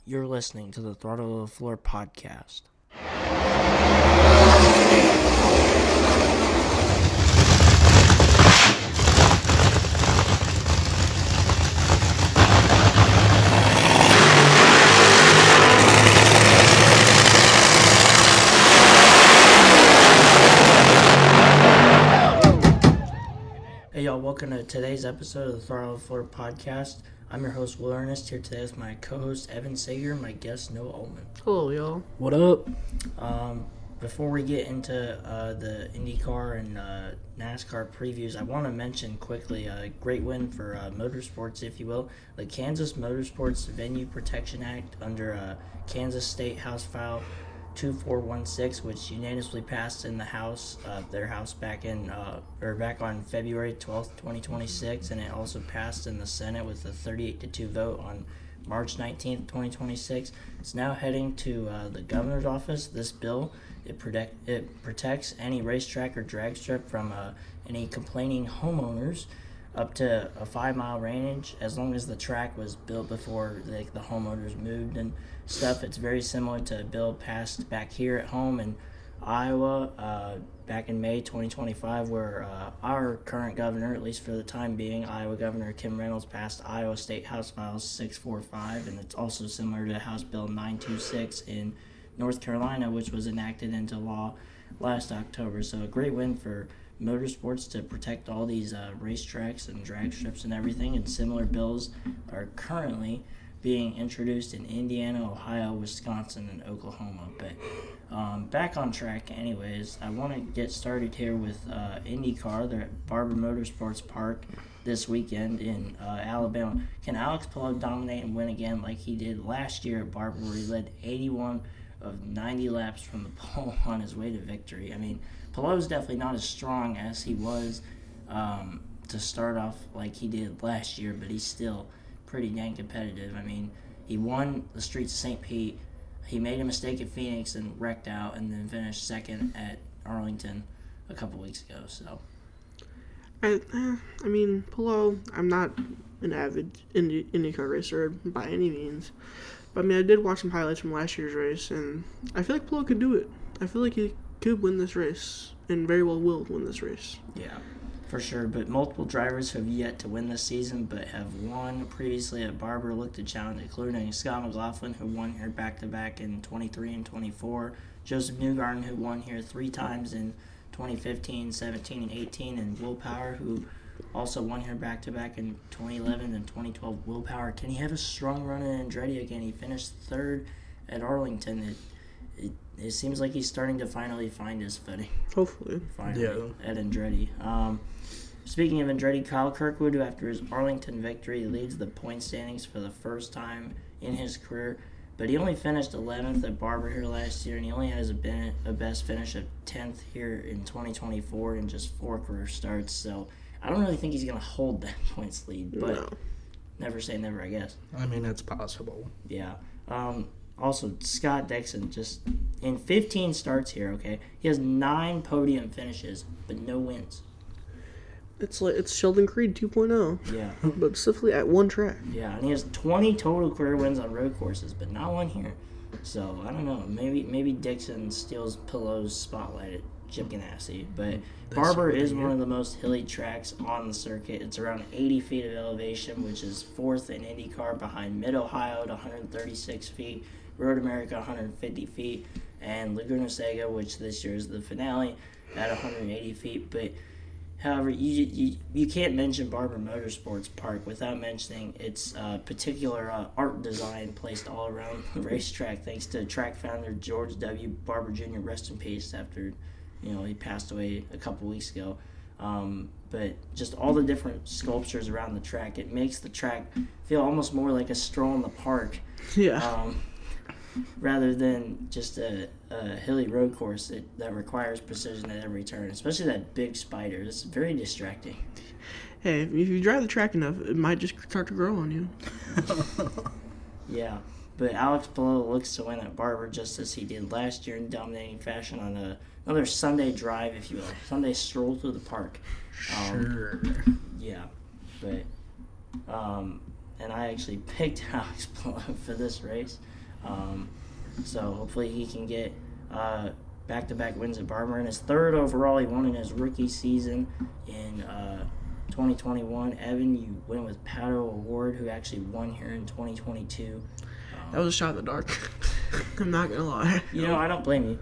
You're listening to the Throttle to the Floor podcast. Hey y'all, welcome to today's episode of the Throttle to the Floor podcast. I'm your host, Earnest, here today with my co-host, Evan Sager, and my guest, Noah Altman. Hello, y'all. What up? Before we get into the IndyCar and NASCAR previews, I want to mention quickly a great win for motorsports, if you will. The Kansas Motorsports Venue Protection Act under Kansas State House File 2416, which unanimously passed in the House, their House back on February 12th, 2026, and it also passed in the Senate with a 38-2 vote on March 19th, 2026. It's now heading to the governor's office. This bill, it protects any racetrack or drag strip from any complaining homeowners up to a 5-mile range, as long as the track was built before the homeowners moved and stuff. It's very similar to a bill passed back here at home in Iowa back in May 2025, where our current governor, at least for the time being, Iowa Governor Kim Reynolds, passed Iowa State House File 645, and it's also similar to House Bill 926 in North Carolina, which was enacted into law last October. So a great win for motorsports to protect all these racetracks and drag strips and everything, and similar bills are currently being introduced in Indiana, Ohio, Wisconsin, and Oklahoma. But back on track anyways, I want to get started here with IndyCar. They're at Barber Motorsports Park this weekend in Alabama. Can Alex Palou dominate and win again like he did last year at Barber, where he led 81 of 90 laps from the pole on his way to victory? I mean, Palou's definitely not as strong as he was to start off like he did last year, but he's still pretty dang competitive. I mean, he won the Streets of St. Pete. He made a mistake at Phoenix and wrecked out, and then finished second at Arlington a couple weeks ago. So, I mean, Palou, I'm not an avid IndyCar racer by any means. But, I mean, I did watch some highlights from last year's race, and I feel like Palou could do it. I feel like he could win this race, and very well will win this race. yeah, for sure. But multiple drivers have yet to win this season, but have won previously at Barber, looked to challenge, including Scott McLaughlin, who won here back-to-back in 23 and 24, Joseph Newgarden, who won here 3 times in 2015, 17, and 18, and Will Power, who also won here back-to-back in 2011 and 2012. Will Power, can he have a strong run in Andretti again? He finished 3rd at Arlington. It seems like he's starting to finally find his footing. Hopefully. Finally, at Andretti. Speaking of Andretti, Kyle Kirkwood, who after his Arlington victory leads the point standings for the first time in his career, but he only finished 11th at Barber here last year, and he only has a best finish of 10th here in 2024 in just 4 career starts. So I don't really think he's going to hold that points lead, but No. never say never, I guess. I mean, it's possible. Yeah. Also, Scott Dixon, just in 15 starts here, okay? He has 9 podium finishes, but no wins. It's Sheldon Creed 2.0. Yeah. But specifically at one track. Yeah, and he has 20 total career wins on road courses, but not one here. So, I don't know. Maybe Dixon steals Palou's spotlight at Chip Ganassi. But Barber is one of the most hilly tracks on the circuit. It's around 80 feet of elevation, which is 4th in IndyCar, behind Mid-Ohio at 136 feet, Road America 150 feet, and Laguna Seca, which this year is the finale, at 180 feet. But however, you can't mention Barber Motorsports Park without mentioning its particular art design placed all around the racetrack, thanks to track founder George W. Barber Jr., rest in peace, after he passed away a couple weeks ago. But just all the different sculptures around the track, it makes the track feel almost more like a stroll in the park. Yeah. Rather than just a hilly road course that requires precision at every turn, especially that big spider. It's very distracting. Hey, if you drive the track enough, it might just start to grow on you. Yeah, but Alex Palou looks to win at Barber just as he did last year in dominating fashion on another Sunday drive, if you will. Sunday stroll through the park. Sure. Yeah, but and I actually picked Alex Palou for this race. So hopefully he can get back-to-back wins at Barber. And his third overall, he won in his rookie season in 2021. Evan, you went with Pato Award, who actually won here in 2022. That was a shot in the dark. I'm not going to lie. I don't blame you.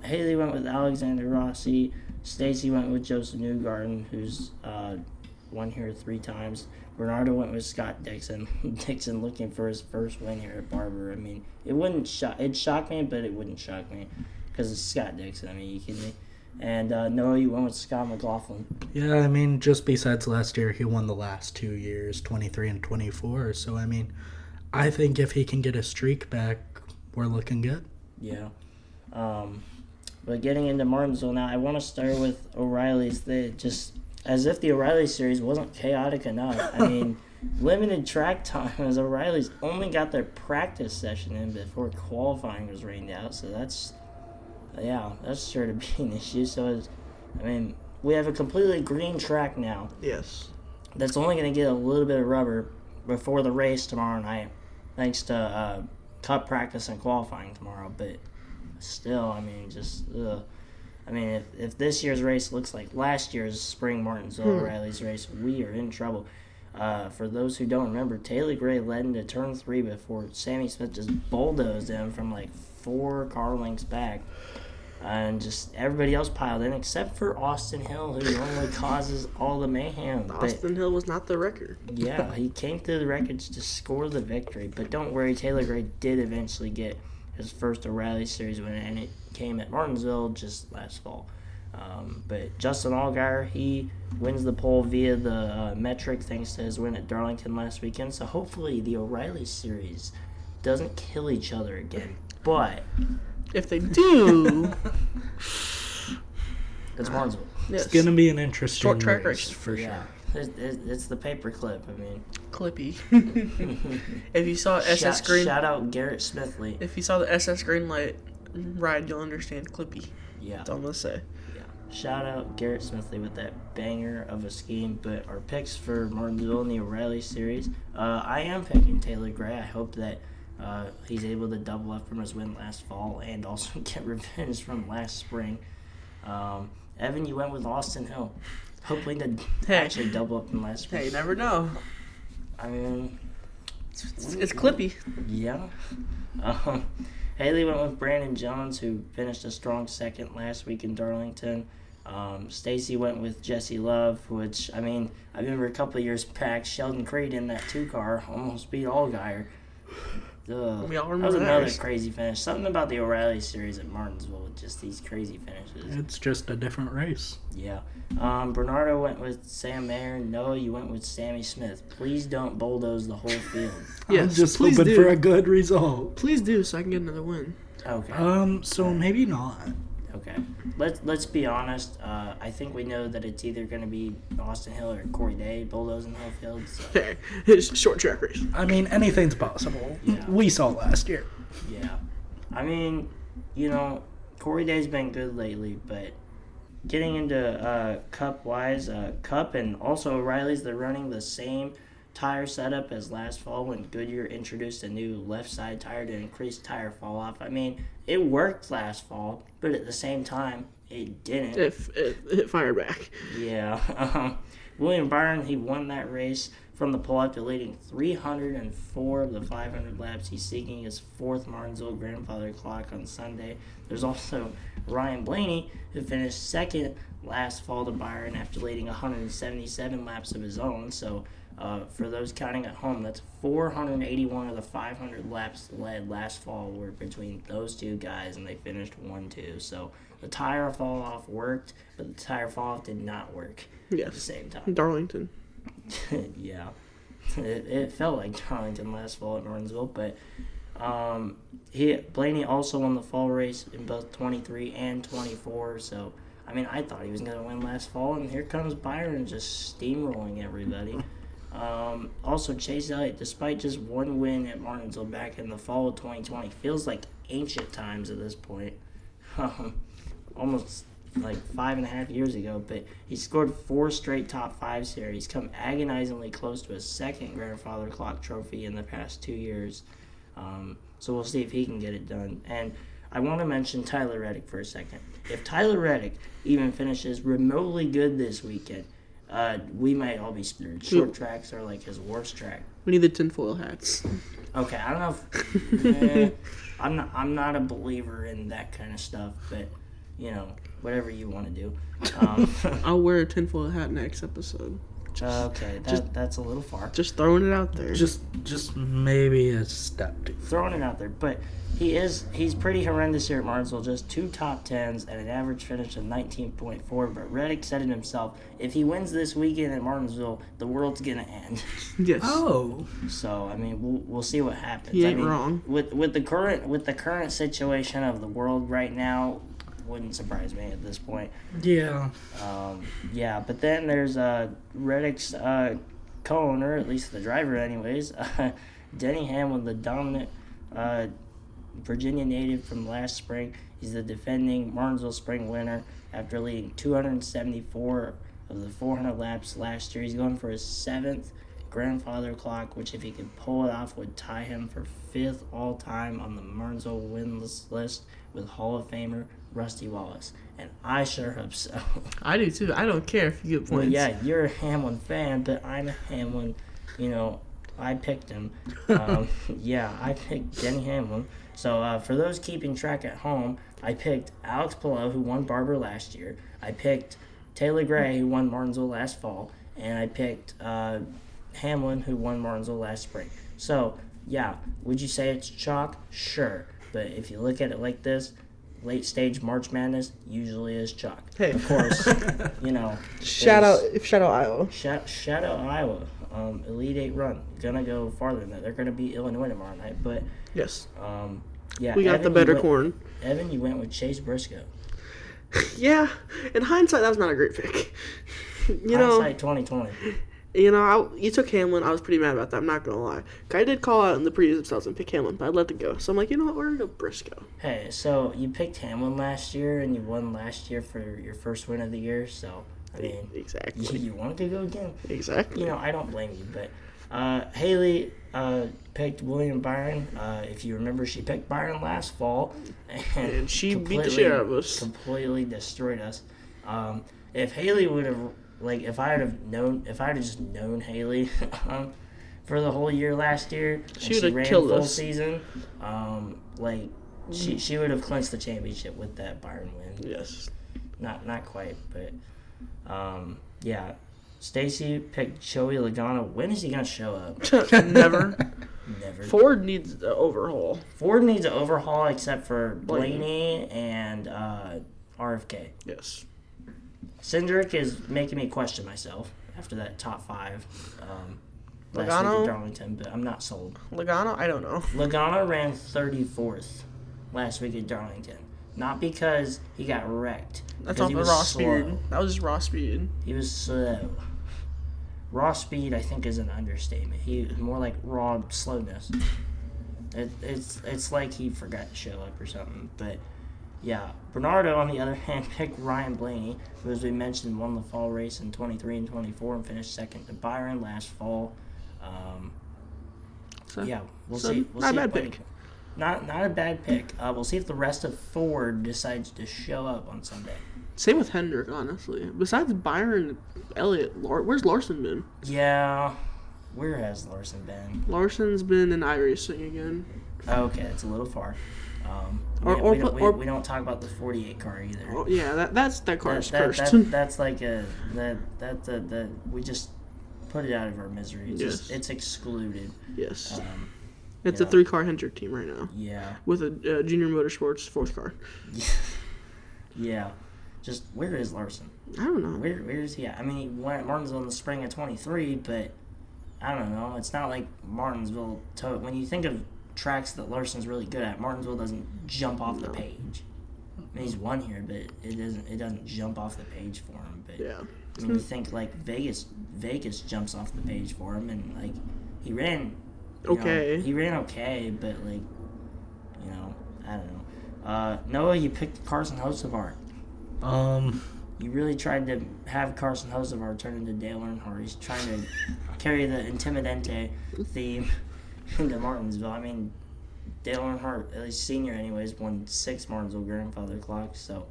Haley went with Alexander Rossi. Stacy went with Joseph Newgarden, who's won here 3 times. Bernardo went with Scott Dixon. Dixon looking for his first win here at Barber. I mean, it'd shock me, but it wouldn't shock me because it's Scott Dixon. I mean, you kidding me? And Noah, you went with Scott McLaughlin. Yeah, I mean, just besides last year, he won the last 2 years, 23 and 24. So, I mean, I think if he can get his streak back, we're looking good. Yeah. But getting into Martinsville now, I want to start with O'Reilly's. Just as if the O'Reilly series wasn't chaotic enough. I mean, limited track time as O'Reilly's only got their practice session in before qualifying was rained out. So that's sure to be an issue. So, we have a completely green track now. Yes. That's only going to get a little bit of rubber before the race tomorrow night, thanks to cup practice and qualifying tomorrow. But still, if this year's race looks like last year's Spring Martinsville O'Reilly's race, we are in trouble. For those who don't remember, Taylor Gray led into turn 3 before Sammy Smith just bulldozed him from like 4 car lengths back. And just everybody else piled in except for Austin Hill, who normally causes all the mayhem. Austin Hill was not the record. Yeah, he came through the records to score the victory. But don't worry, Taylor Gray did eventually get his first O'Reilly Series win, and it came at Martinsville just last fall. But Justin Allgaier, he wins the pole via the metric thanks to his win at Darlington last weekend. So hopefully the O'Reilly Series doesn't kill each other again. But if they do, it's Martinsville. It's going to be an interesting short track race for sure. It's the paperclip. Clippy. If you saw SS Green, shout out Garrett Smithley. If you saw the SS Green light ride, you'll understand Clippy. Yeah, that's all I'm gonna say. Yeah, shout out Garrett Smithley with that banger of a scheme. But our picks for Martinsville in the O'Reilly Series, I am picking Taylor Gray. I hope that he's able to double up from his win last fall and also get revenge from last spring. Evan, you went with Austin Hill, hoping to actually double up from last spring. Hey, you never know. It's Clippy. Yeah. Haley went with Brandon Jones, who finished a strong second last week in Darlington. Stacy went with Jesse Love, which, I remember a couple of years back, Sheldon Creed in that 2-car almost beat Allgaier. We all remember that was another race. crazy finish. Something about the O'Reilly Series at Martinsville with just these crazy finishes. It's just a different race. Yeah. Bernardo went with Sam Mayer. Noah, you went with Sammy Smith. Please don't bulldoze the whole field. Yes, I'm just please hoping do. for a good result. Please do, so I can get another win. Okay. So maybe not. Okay. Let's be honest. I think we know that it's either going to be Austin Hill or Corey Day bulldozing the whole field. So. Okay, it's a short track race. Anything's possible. Yeah. We saw last year. Yeah. Corey Day's been good lately, but getting into Cup-wise, Cup and also O'Reilly's, they're running the same tire setup as last fall when Goodyear introduced a new left side tire to increase tire fall off. It worked last fall, but at the same time, it didn't. It fired back. Yeah. William Byron, he won that race from the pole after leading 304 of the 500 laps. He's seeking his 4th Martinsville grandfather clock on Sunday. There's also Ryan Blaney, who finished 2nd last fall to Byron after leading 177 laps of his own. So for those counting at home, that's 481 of the 500 laps led last fall were between those two guys, and they finished 1-2. So the tire fall off worked, but the tire fall off did not work at the same time. Darlington. Yeah. It felt like Darlington last fall at Martinsville, but Blaney also won the fall race in both 23 and 24, so I thought he was going to win last fall, and here comes Byron just steamrolling everybody. Also, Chase Elliott, despite just one win at Martinsville back in the fall of 2020, feels like ancient times at this point. Almost like 5.5 years ago, but he scored 4 straight top 5s here. He's come agonizingly close to his second grandfather clock trophy in the past 2 years. So we'll see if he can get it done. And I want to mention Tyler Reddick for a second. If Tyler Reddick even finishes remotely good this weekend, we might all be screwed. Short tracks are like his worst track. We need the tinfoil hats. Okay, I don't know if I'm not a believer in that kind of stuff, but whatever you want to do. I'll wear a tinfoil hat next episode. Okay, that's a little far. Just throwing it out there. Just maybe a step too. Throwing it out there, but he's pretty horrendous here at Martinsville. Just 2 top 10s and an average finish of 19.4. But Reddick said it himself: if he wins this weekend at Martinsville, the world's gonna end. Yes. Oh. So I mean, we'll see what happens. He ain't wrong. With the current situation of the world right now, wouldn't surprise me at this point. Yeah. Yeah, but then there's Reddick's co-owner, at least the driver anyways, Denny Hamlin, the dominant Virginia native from last spring. He's the defending Martinsville Spring winner after leading 274 of the 400 laps last year. He's going for his 7th grandfather clock, which if he could pull it off would tie him for 5th all-time on the Martinsville wins list with Hall of Famer Rusty Wallace. And I sure hope so. I do too. I don't care if you get points. Well, yeah, you're a Hamlin fan, but I'm a Hamlin. I picked him. Yeah, I picked Denny Hamlin. So for those keeping track at home, I picked Alex Palou, who won Barber last year. I picked Taylor Gray, who won Martinsville last fall. And I picked Hamlin, who won Martinsville last spring. So, yeah, would you say it's chalk? Sure. But if you look at it like this, late stage March Madness usually is chalk. Hey. Of course, Shout out Iowa. Shout out Iowa. Elite 8 run. Gonna go farther than that. They're gonna beat Illinois tomorrow night. But Yes. yeah, We got Evan, the better corn. Evan, you went with Chase Briscoe. Yeah. In hindsight, that was not a great pick. Hindsight 2020. You took Hamlin. I was pretty mad about that. I'm not gonna lie. I did call out in the previews themselves and pick Hamlin, but I let it go. So I'm like, you know what? We're gonna go Briscoe. Hey, so you picked Hamlin last year, and you won last year for your first win of the year. So I mean, Exactly. you wanted to go again. Exactly. I don't blame you, but Haley picked William Byron. If you remember, she picked Byron last fall, And she beat the shit out of us. Completely destroyed us. If Haley would have, if I had just known Haley for the whole year last year, She and would have ran killed full us. season, she would have clinched the championship with that Byron win. Yes. Not quite, but yeah. Stacy picked Joey Logano. When is he gonna show up? Never. Never. Ford needs an overhaul. Ford needs an overhaul, except for Blaney and RFK. Yes. Cindric is making me question myself after that top 5 last week Logano? at Darlington, but I'm not sold. Logano, I don't know. Logano ran 34th last week at Darlington. Not because he got wrecked. That's because off he the was raw slow. speed. That was just raw speed. He was slow. Raw speed, I think, is an understatement. He was more like raw slowness. It's like he forgot to show up or something. But yeah, Bernardo, on the other hand, picked Ryan Blaney, who, as we mentioned, won the fall race in 23 and 24 and finished second to Byron last fall. Yeah, we'll see. We'll not see a bad if Blaney- pick. Not a bad pick. We'll see if the rest of Ford decides to show up on Sunday. Same with Hendrick, honestly. Besides Byron, Elliott, where's Larson been? Yeah, where has Larson been? Larson's been in iRacing again. Okay, it's a little far. We don't talk about the 48 car either. Oh, yeah, that car's cursed. That's like we just put it out of our misery. It's excluded. Yes. It's a 3-car Hendrick team right now. Yeah. With a Junior Motorsports 4th car. Yeah. Just where is Larson? I don't know. Where is he at? I mean, he went at Martinsville in the spring of 23, but I don't know. It's not like Martinsville. When you think of tracks that Larson's really good at, Martinsville doesn't jump off the page. I mean, he's won here, but it doesn't jump off the page for him. But Yeah. I mean, you think like Vegas jumps off the page for him, and like he ran Okay. He ran okay, but I don't know. Noah, you picked Carson Hocevar. You really tried to have Carson Hocevar turn into Dale Earnhardt. He's trying to carry the Intimidante theme into Martinsville. I mean, Dale Earnhardt, at least senior anyways, won 6 Martinsville grandfather clocks. So,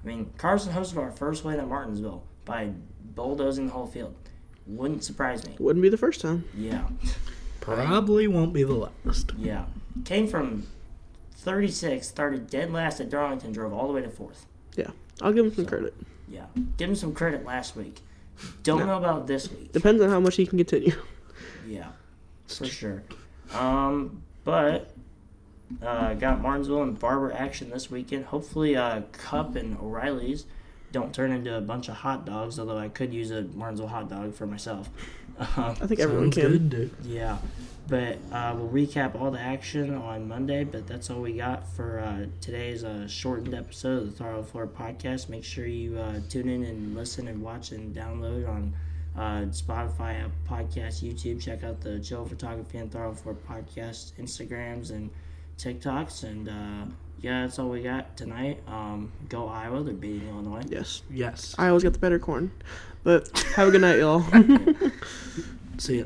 I mean, Carson Hocevar first win at Martinsville by bulldozing the whole field. Wouldn't surprise me. Wouldn't be the first time. Yeah. Probably won't be the last. Yeah. Came from 36, started dead last at Darlington, drove all the way to 4th. Yeah, I'll give him some credit. Yeah. Give him some credit last week. Don't know about this week. Depends on how much he can continue. Yeah, for sure. But got Martinsville and Barber action this weekend. Hopefully Cup and O'Reilly's don't turn into a bunch of hot dogs, although I could use a Martinsville hot dog for myself. I think everyone Sounds can. good, dude. Yeah, but we'll recap all the action on Monday, but that's all we got for today's shortened episode of the Throttle Floor podcast. Make sure you tune in and listen and watch and download on Spotify, Apple Podcasts, YouTube. Check out the Chill Photography and Throttle Floor podcast, Instagrams, and TikToks. And yeah, that's all we got tonight. Go Iowa. They're beating Illinois. Yes. I always got the better corn. But have a good night, y'all. See ya.